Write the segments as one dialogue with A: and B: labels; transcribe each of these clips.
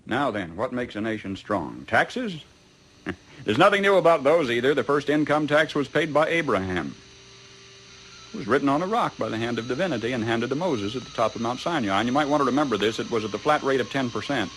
A: Now then, what makes a nation strong? Taxes? There's nothing new about those either. The first income tax was paid by Abraham. It was written on a rock by the hand of divinity and handed to Moses at the top of Mount Sinai. And you might want to remember this. It was at the flat rate of 10%.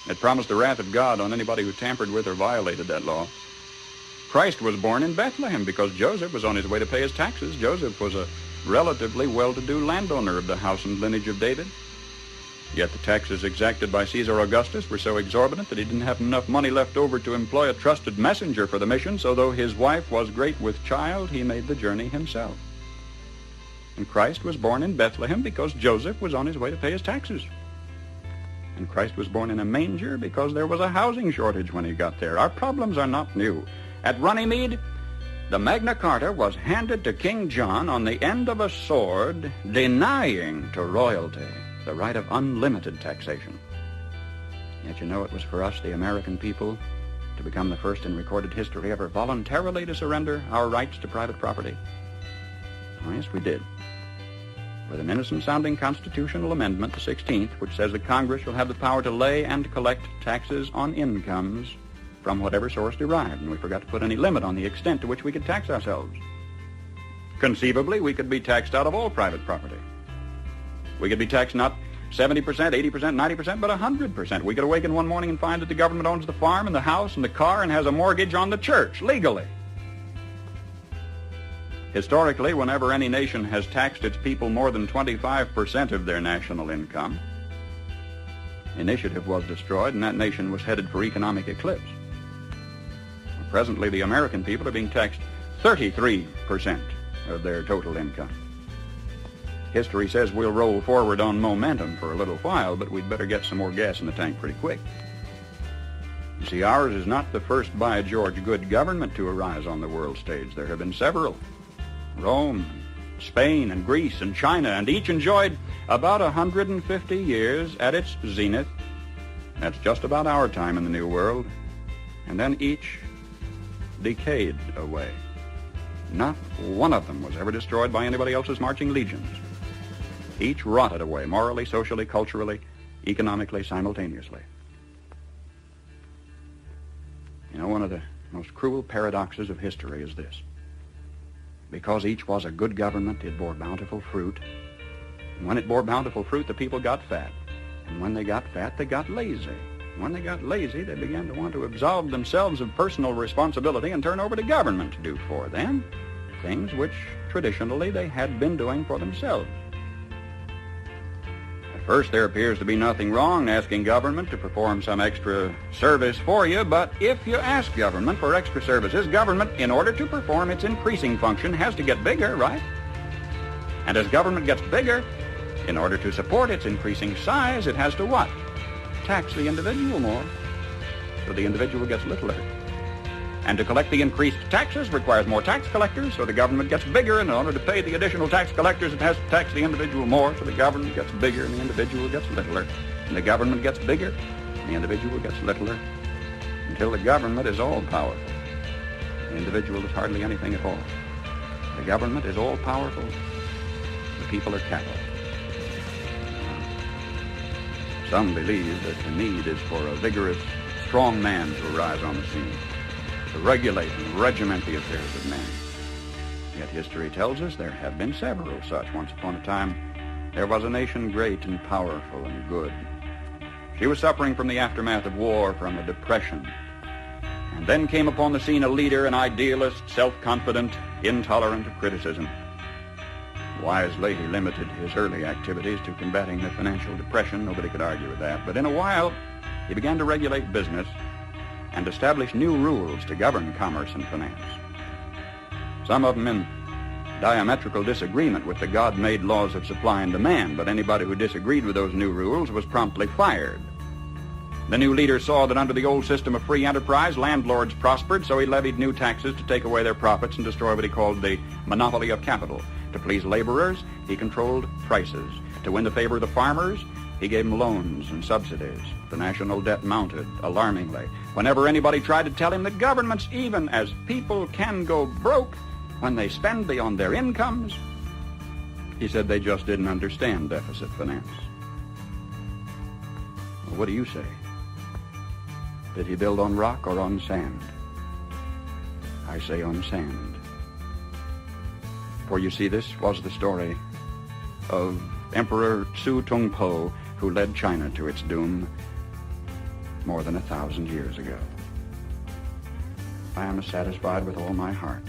A: It promised the wrath of God on anybody who tampered with or violated that law. Christ was born in Bethlehem because Joseph was on his way to pay his taxes. Joseph was a relatively well-to-do landowner of the house and lineage of David. Yet the taxes exacted by Caesar Augustus were so exorbitant that he didn't have enough money left over to employ a trusted messenger for the mission, so though his wife was great with child, he made the journey himself. And Christ was born in Bethlehem because Joseph was on his way to pay his taxes. And Christ was born in a manger because there was a housing shortage when he got there. Our problems are not new. At Runnymede, the Magna Carta was handed to King John on the end of a sword, denying to royalty the right of unlimited taxation. Yet you know it was for us, the American people, to become the first in recorded history ever voluntarily to surrender our rights to private property. Oh, yes, we did. With an innocent-sounding constitutional amendment, the 16th, which says that Congress shall have the power to lay and collect taxes on incomes from whatever source derived, and we forgot to put any limit on the extent to which we could tax ourselves. Conceivably, we could be taxed out of all private property. We could be taxed not 70%, 80%, 90%, but 100%. We could awaken one morning and find that the government owns the farm and the house and the car and has a mortgage on the church, legally. Historically, whenever any nation has taxed its people more than 25% of their national income, initiative was destroyed and that nation was headed for economic eclipse. Presently, the American people are being taxed 33% of their total income. History says we'll roll forward on momentum for a little while, but we'd better get some more gas in the tank pretty quick. You see, ours is not the first by George good government to arise on the world stage. There have been several. Rome, Spain, and Greece, and China, and each enjoyed about 150 years at its zenith. That's just about our time in the New World. And then each decayed away. Not one of them was ever destroyed by anybody else's marching legions. Each rotted away, morally, socially, culturally, economically, simultaneously. You know, one of the most cruel paradoxes of history is this. Because each was a good government, it bore bountiful fruit. And when it bore bountiful fruit, the people got fat. And when they got fat, they got lazy. When they got lazy, they began to want to absolve themselves of personal responsibility and turn over to government to do for them things which traditionally they had been doing for themselves. At first, there appears to be nothing wrong in asking government to perform some extra service for you, but if you ask government for extra services, government, in order to perform its increasing function, has to get bigger, right? And as government gets bigger, in order to support its increasing size, it has to what? Tax the individual more, so the individual gets littler. And to collect the increased taxes requires more tax collectors, so the government gets bigger, and in order to pay the additional tax collectors, it has to tax the individual more, so the government gets bigger and the individual gets littler. And the government gets bigger and the individual gets littler, until the government is all-powerful. The individual is hardly anything at all. The government is all-powerful. The people are cattle. Some believe that the need is for a vigorous, strong man to arise on the scene, to regulate and regiment the affairs of men. Yet history tells us there have been several such. Once upon a time, there was a nation great and powerful and good. She was suffering from the aftermath of war, from a depression. And then came upon the scene a leader, an idealist, self-confident, intolerant of criticism. Wisely, he limited his early activities to combating the financial depression. Nobody could argue with that. But in a while, he began to regulate business and establish new rules to govern commerce and finance. Some of them in diametrical disagreement with the God-made laws of supply and demand, but anybody who disagreed with those new rules was promptly fired. The new leader saw that under the old system of free enterprise, landlords prospered, so he levied new taxes to take away their profits and destroy what he called the monopoly of capital. To please laborers, he controlled prices. To win the favor of the farmers, he gave them loans and subsidies. The national debt mounted alarmingly. Whenever anybody tried to tell him that governments, even as people, can go broke when they spend beyond their incomes, he said they just didn't understand deficit finance. What do you say? Did he build on rock or on sand? I say on sand. For you see, this was the story of Emperor Su Tongpo, who led China to its doom more than 1,000 years ago. I am satisfied with all my heart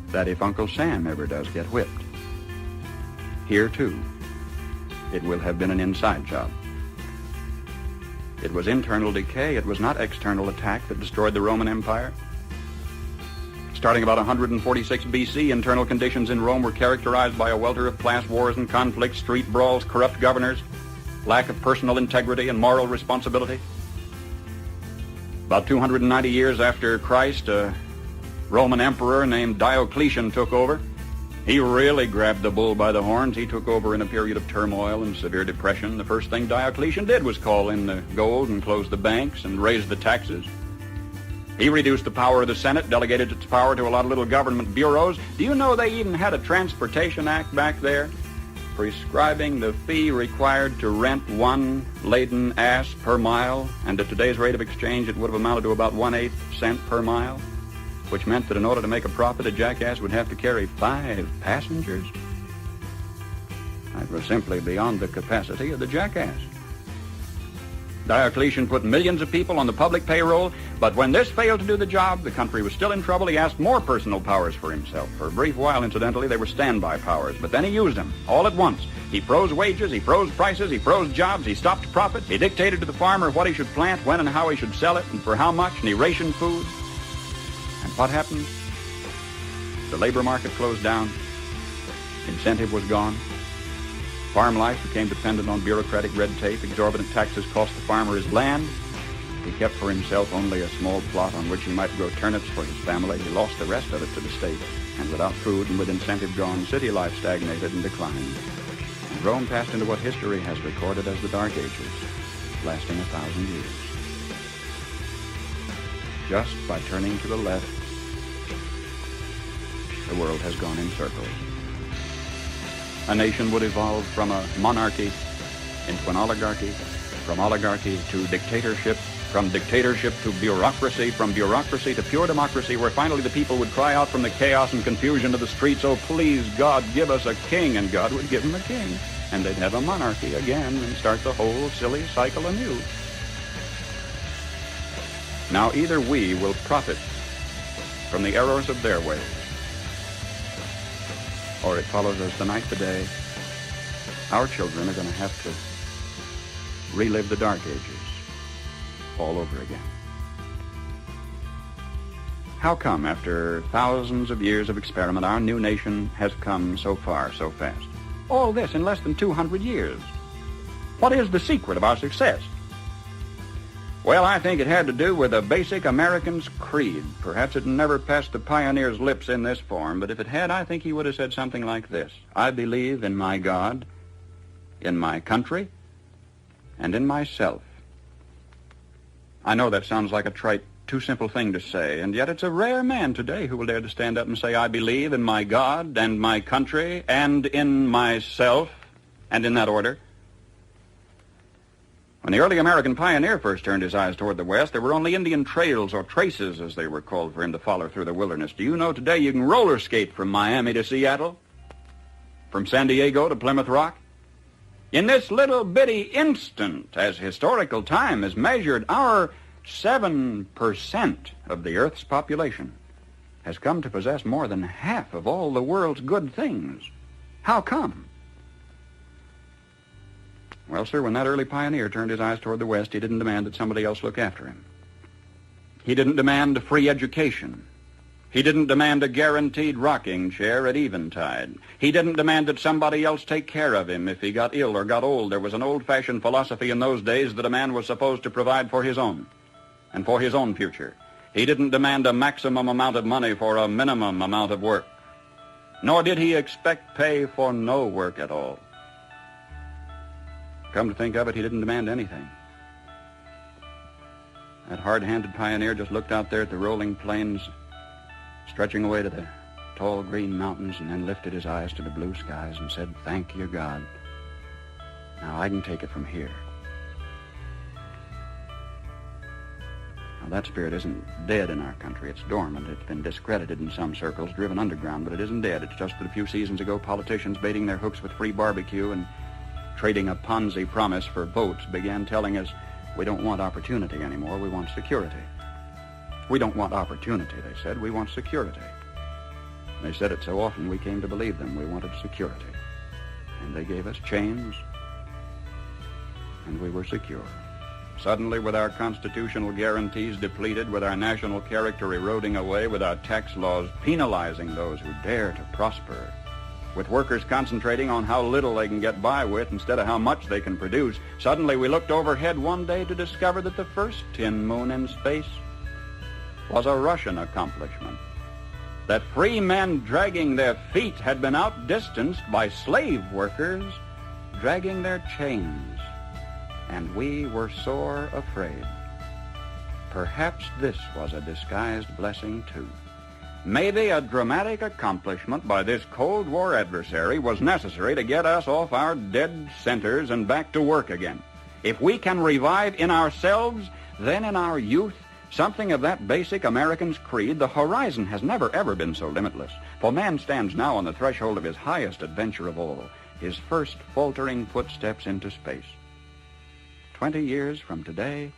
A: that if Uncle Sam ever does get whipped, here too, it will have been an inside job. It was internal decay. It was not external attack that destroyed the Roman Empire. Starting about 146 BC, internal conditions in Rome were characterized by a welter of class wars and conflicts, street brawls, corrupt governors, lack of personal integrity and moral responsibility. About 290 years after Christ, a Roman emperor named Diocletian took over. He really grabbed the bull by the horns. He took over in a period of turmoil and severe depression. The first thing Diocletian did was call in the gold and close the banks and raise the taxes. He reduced the power of the Senate, delegated its power to a lot of little government bureaus. Do you know they even had a Transportation Act back there prescribing the fee required to rent one laden ass per mile? And at today's rate of exchange, it would have amounted to about 1/8 cent per mile, which meant that in order to make a profit, a jackass would have to carry 5 passengers. That was simply beyond the capacity of the jackass. Diocletian put millions of people on the public payroll, but when this failed to do the job, the country was still in trouble. He asked more personal powers for himself. For a brief while, incidentally, they were standby powers, but then he used them all at once. He froze wages, he froze prices, he froze jobs, he stopped profit. He dictated to the farmer what he should plant, when and how he should sell it, and for how much, and he rationed food. And what happened? The labor market closed down. Incentive was gone. Farm life became dependent on bureaucratic red tape. Exorbitant taxes cost the farmer his land. He kept for himself only a small plot on which he might grow turnips for his family. He lost the rest of it to the state. And without food and with incentive gone, city life stagnated and declined. And Rome passed into what history has recorded as the Dark Ages, lasting 1,000 years. Just by turning to the left, the world has gone in circles. A nation would evolve from a monarchy into an oligarchy, from oligarchy to dictatorship, from dictatorship to bureaucracy, from bureaucracy to pure democracy, where finally the people would cry out from the chaos and confusion of the streets, "Oh, please, God, give us a king," and God would give them a king, and they'd have a monarchy again and start the whole silly cycle anew. Now either we will profit from the errors of their ways, or it follows us the night to day. Our children are going to have to relive the Dark Ages all over again. How come, after thousands of years of experiment, our new nation has come so far so fast? All this in less than 200 years. What is the secret of our success? Well, I think it had to do with a basic American's creed. Perhaps it never passed the pioneer's lips in this form, but if it had, I think he would have said something like this: I believe in my God, in my country, and in myself. I know that sounds like a trite, too simple thing to say, and yet it's a rare man today who will dare to stand up and say, I believe in my God and my country and in myself, and in that order. When the early American pioneer first turned his eyes toward the West, there were only Indian trails, or traces as they were called, for him to follow through the wilderness. Do you know today you can roller skate from Miami to Seattle? From San Diego to Plymouth Rock? In this little bitty instant, as historical time is measured, our 7% of the Earth's population has come to possess more than half of all the world's good things. How come? Well, sir, when that early pioneer turned his eyes toward the West, he didn't demand that somebody else look after him. He didn't demand a free education. He didn't demand a guaranteed rocking chair at eventide. He didn't demand that somebody else take care of him if he got ill or got old. There was an old-fashioned philosophy in those days that a man was supposed to provide for his own and for his own future. He didn't demand a maximum amount of money for a minimum amount of work, nor did he expect pay for no work at all. Come to think of it, he didn't demand anything. That hard-handed pioneer just looked out there at the rolling plains, stretching away to the tall green mountains, and then lifted his eyes to the blue skies and said, thank you, God. Now I can take it from here. Well, that spirit isn't dead in our country. It's dormant. It's been discredited in some circles, driven underground, but it isn't dead. It's just that a few seasons ago, politicians baiting their hooks with free barbecue and trading a Ponzi promise for votes began telling us we don't want opportunity anymore, we want security. We don't want opportunity, they said, we want security. They said it so often we came to believe them. We wanted security. And they gave us chains, and we were secure. Suddenly, with our constitutional guarantees depleted, with our national character eroding away, with our tax laws penalizing those who dare to prosper, with workers concentrating on how little they can get by with instead of how much they can produce, suddenly we looked overhead one day to discover that the first tin moon in space was a Russian accomplishment. That free men dragging their feet had been outdistanced by slave workers dragging their chains. And we were sore afraid. Perhaps this was a disguised blessing, too. Maybe a dramatic accomplishment by this Cold War adversary was necessary to get us off our dead centers and back to work again. If we can revive in ourselves, then in our youth, something of that basic American's creed, the horizon has never, ever been so limitless. For man stands now on the threshold of his highest adventure of all, his first faltering footsteps into space. 20 years from today,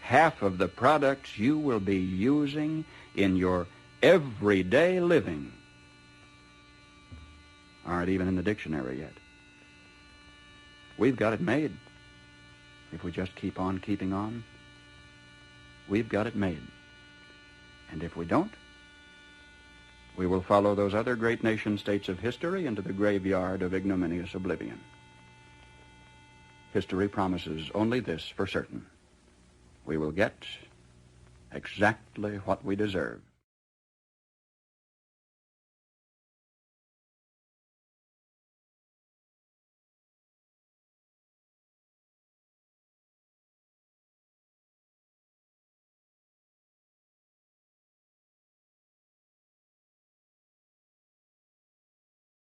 A: half of the products you will be using in your everyday living aren't even in the dictionary yet. We've got it made. If we just keep on keeping on, we've got it made. And if we don't, we will follow those other great nation-states of history into the graveyard of ignominious oblivion. History promises only this for certain. We will get exactly what we deserve.